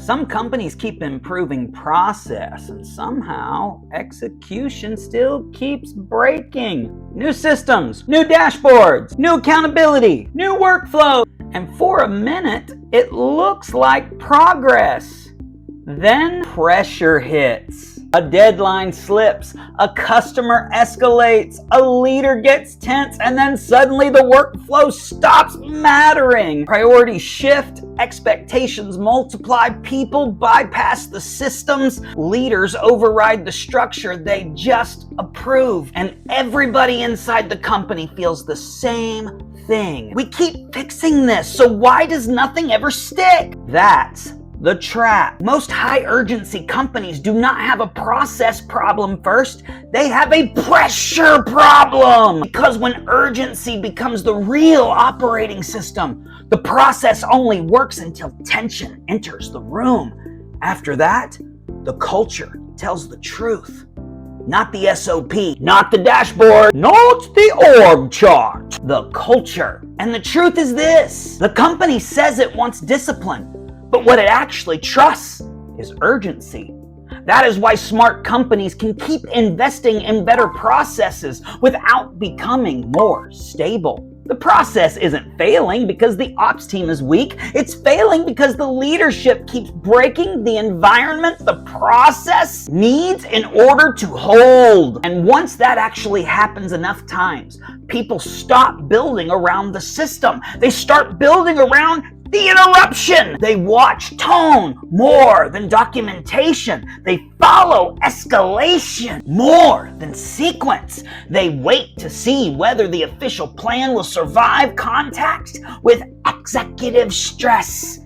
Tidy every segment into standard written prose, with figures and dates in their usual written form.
Some companies keep improving process, and somehow execution still keeps breaking. New systems, new dashboards, new accountability, new workflow, and for a minute, it looks like progress. Then pressure hits. A deadline slips, a customer escalates, a leader gets tense, and then suddenly the workflow stops mattering. Priorities shift, expectations multiply, people bypass the systems, leaders override the structure they just approved, and everybody inside the company feels the same thing. We keep fixing this, so why does nothing ever stick? That's the trap. Most high urgency companies do not have a process problem first, they have a pressure problem. Because when urgency becomes the real operating system, the process only works until tension enters the room. After that, the culture tells the truth. Not the SOP, not the dashboard, not the org chart, the culture. And the truth is this: the company says it wants discipline, but what it actually trusts is urgency. That is why smart companies can keep investing in better processes without becoming more stable. The process isn't failing because the ops team is weak. It's failing because the leadership keeps breaking the environment the process needs in order to hold. And once that actually happens enough times, people stop building around the system. They start building around the interruption. They watch tone more than documentation. They follow escalation more than sequence. They wait to see whether the official plan will survive contact with executive stress.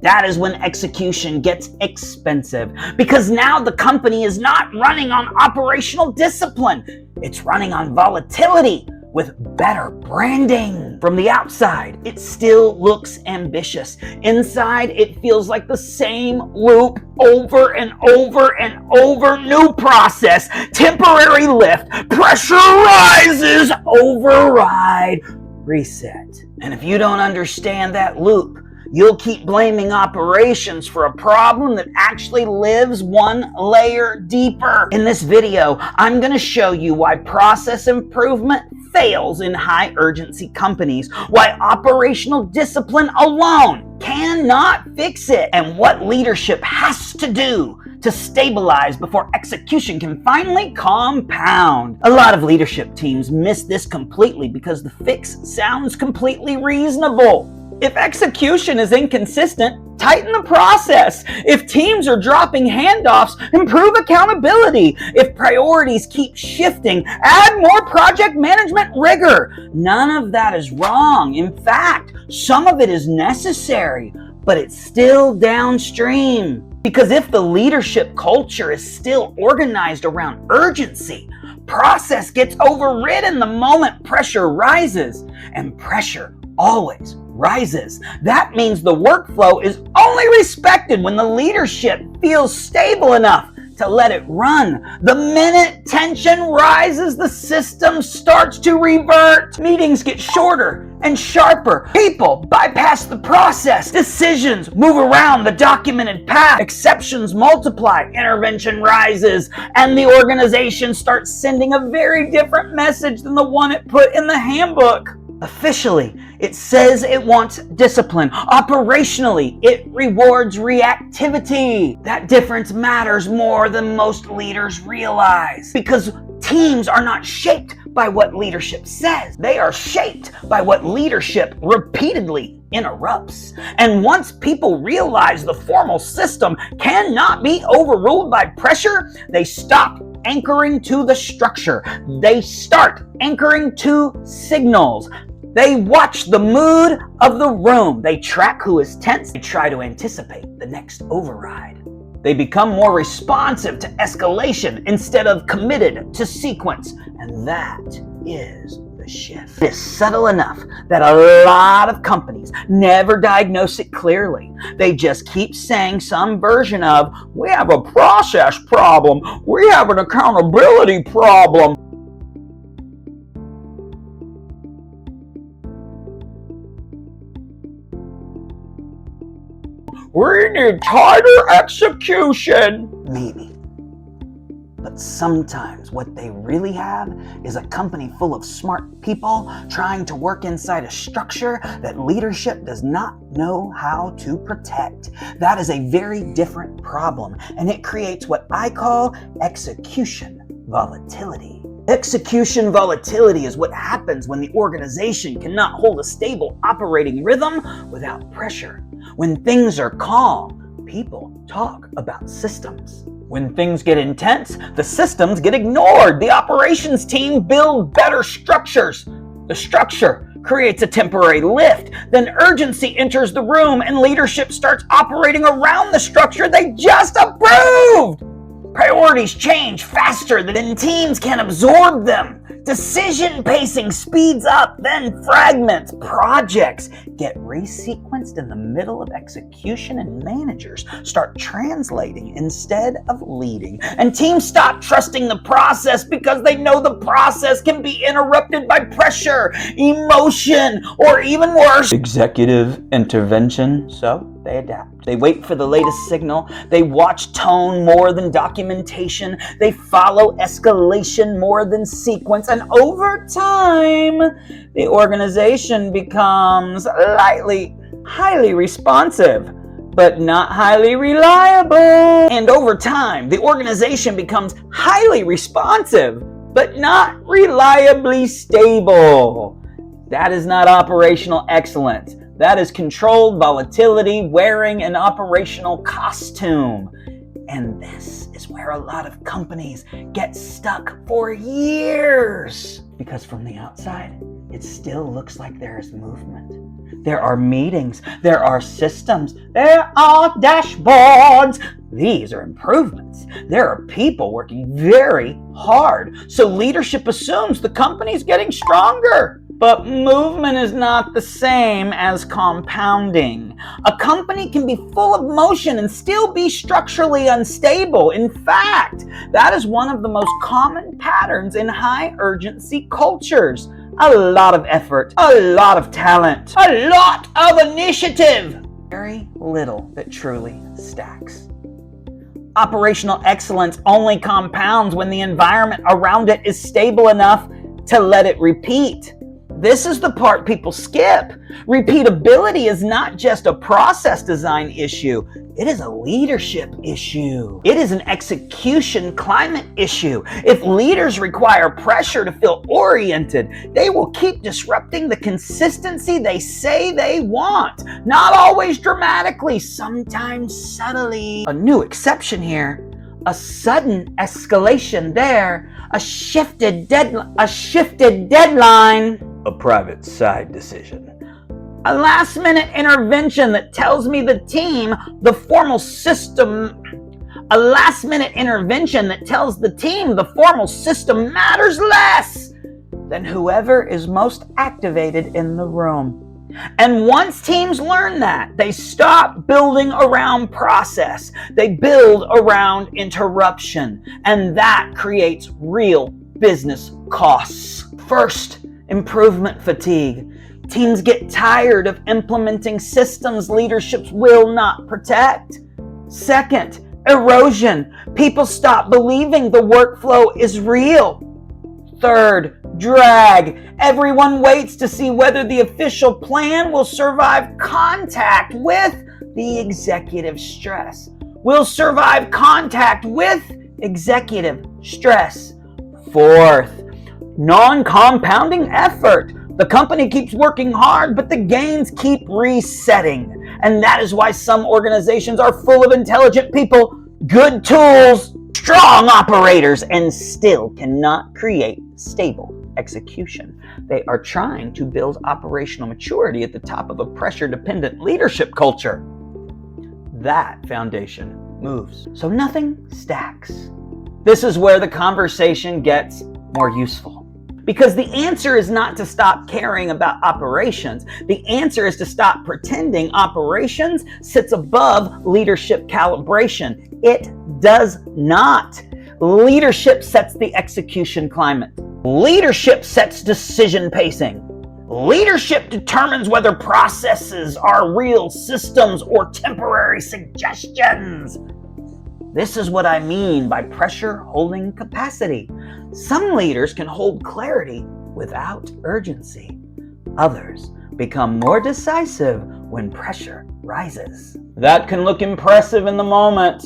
That is when execution gets expensive, because now the company is not running on operational discipline. It's running on volatility with better branding. From the outside, it still looks ambitious. Inside, it feels like the same loop over and over and over. New process, temporary lift, pressure rises, override, reset. And if you don't understand that loop, you'll keep blaming operations for a problem that actually lives one layer deeper. In this video, I'm going to show you why process improvement fails in high urgency companies, why operational discipline alone cannot fix it, and what leadership has to do to stabilize before execution can finally compound. A lot of leadership teams miss this completely because the fix sounds completely reasonable. If execution is inconsistent, tighten the process. If teams are dropping handoffs, improve accountability. If priorities keep shifting, add more project management rigor. None of that is wrong. In fact, some of it is necessary, but it's still downstream. Because if the leadership culture is still organized around urgency, process gets overridden the moment pressure rises, and pressure always rises. That means the workflow is only respected when the leadership feels stable enough to let it run. The minute tension rises, the system starts to revert. Meetings get shorter and sharper. People bypass the process. Decisions move around the documented path. Exceptions multiply. Intervention rises. And the organization starts sending a very different message than the one it put in the handbook. Officially, it says it wants discipline. Operationally, it rewards reactivity. That difference matters more than most leaders realize, because teams are not shaped by what leadership says. They are shaped by what leadership repeatedly interrupts. And once people realize the formal system cannot be overruled by pressure, they stop anchoring to the structure. They start anchoring to signals. They watch the mood of the room. They track who is tense. They try to anticipate the next override. They become more responsive to escalation instead of committed to sequence. And that is the shift. It is subtle enough that a lot of companies never diagnose it clearly. They just keep saying some version of, we have a process problem, we have an accountability problem. We need tighter execution. Maybe. But sometimes what they really have is a company full of smart people trying to work inside a structure that leadership does not know how to protect. That is a very different problem, and it creates what I call execution volatility. Execution volatility is what happens when the organization cannot hold a stable operating rhythm without pressure. When things are calm, people talk about systems. When things get intense, the systems get ignored. The operations team build better structures. The structure creates a temporary lift. Then urgency enters the room and leadership starts operating around the structure they just approved. Priorities change faster than teams can absorb them. Decision pacing speeds up, then fragments. Projects get resequenced in the middle of execution, and managers start translating instead of leading. And teams stop trusting the process because they know the process can be interrupted by pressure, emotion, or even worse, executive intervention. So they adapt. They wait for the latest signal. They watch tone more than documentation. They follow escalation more than sequence. And over time, the organization becomes highly responsive, but not highly reliable. And over time, the organization becomes highly responsive, but not reliably stable. That is not operational excellence. That is controlled volatility wearing an operational costume. And this is where a lot of companies get stuck for years. Because from the outside, it still looks like there is movement. There are meetings, there are systems, there are dashboards. These are improvements. There are people working very hard. So leadership assumes the company's getting stronger. But movement is not the same as compounding. A company can be full of motion and still be structurally unstable. In fact, that is one of the most common patterns in high urgency cultures. A lot of effort, a lot of talent, a lot of initiative. Very little that truly stacks. Operational excellence only compounds when the environment around it is stable enough to let it repeat. This is the part people skip. Repeatability is not just a process design issue. It is a leadership issue. It is an execution climate issue. If leaders require pressure to feel oriented, they will keep disrupting the consistency they say they want. Not always dramatically, sometimes subtly. A new exception here. A sudden escalation there. A shifted deadline. A private side decision. A last-minute intervention that tells me the team the formal system matters less than whoever is most activated in the room. And once teams learn that, they stop building around process. They build around interruption. And that creates real business costs. First, improvement fatigue. Teams get tired of implementing systems leaderships will not protect. Second, erosion. People stop believing the workflow is real. Third, drag. Everyone waits to see whether the official plan will survive contact with the executive stress. Will survive contact with executive stress. Fourth, non-compounding effort. The company keeps working hard, but the gains keep resetting. And that is why some organizations are full of intelligent people, good tools, strong operators, and still cannot create stable execution. They are trying to build operational maturity at the top of a pressure-dependent leadership culture. That foundation moves, so nothing stacks. This is where the conversation gets more useful. Because the answer is not to stop caring about operations. The answer is to stop pretending operations sits above leadership calibration. It does not. Leadership sets the execution climate. Leadership sets decision pacing. Leadership determines whether processes are real systems or temporary suggestions. This is what I mean by pressure holding capacity. Some leaders can hold clarity without urgency. Others become more decisive when pressure rises. That can look impressive in the moment.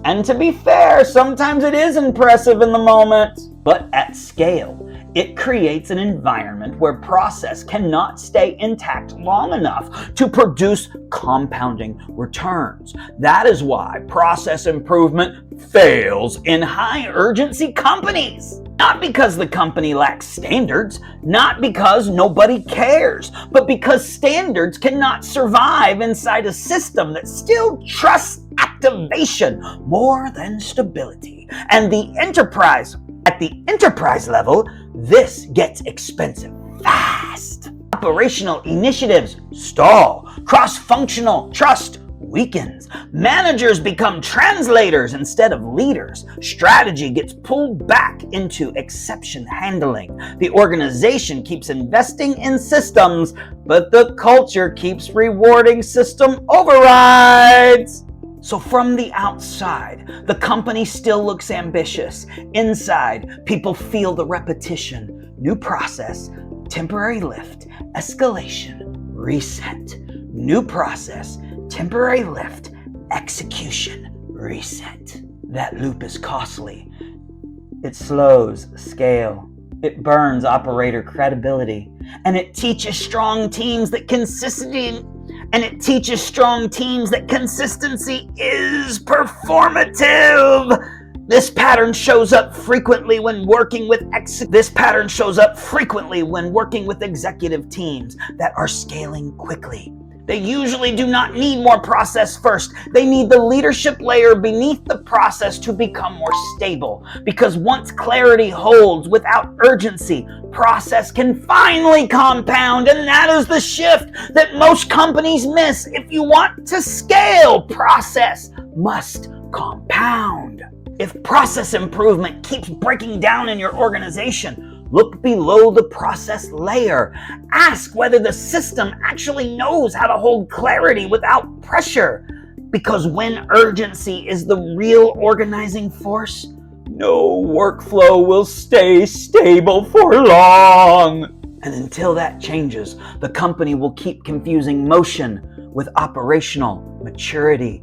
And to be fair, sometimes it is impressive in the moment. But at scale, it creates an environment where process cannot stay intact long enough to produce compounding returns. That is why process improvement fails in high urgency companies. Not because the company lacks standards, not because nobody cares, but because standards cannot survive inside a system that still trusts activation more than stability. And at the enterprise level, this gets expensive fast. Operational initiatives stall. Cross-functional trust weakens. Managers become translators instead of leaders. Strategy gets pulled back into exception handling. The organization keeps investing in systems, but the culture keeps rewarding system overrides. So from the outside, the company still looks ambitious. Inside, people feel the repetition. New process, temporary lift, escalation, reset. New process, temporary lift, execution, reset. That loop is costly. It slows scale. It burns operator credibility. And it teaches strong teams that consistency is performative. This pattern shows up frequently when working with executive teams that are scaling quickly. They usually do not need more process first. They need the leadership layer beneath the process to become more stable. Because once clarity holds without urgency, process can finally compound, and that is the shift that most companies miss. If you want to scale, process must compound. If process improvement keeps breaking down in your organization, look below the process layer. Ask whether the system actually knows how to hold clarity without pressure. Because when urgency is the real organizing force, no workflow will stay stable for long. And until that changes, the company will keep confusing motion with operational maturity.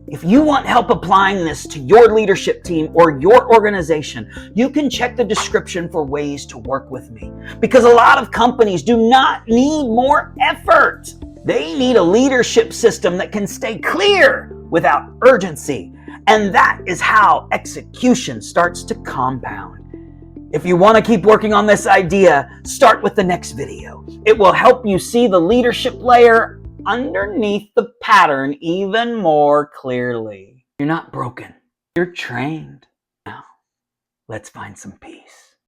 If you want help applying this to your leadership team or your organization, you can check the description for ways to work with me. Because a lot of companies do not need more effort. They need a leadership system that can stay clear without urgency. And that is how execution starts to compound. If you want to keep working on this idea, start with the next video. It will help you see the leadership layer underneath the pattern even more clearly. You're not broken. You're trained. Now, let's find some peace.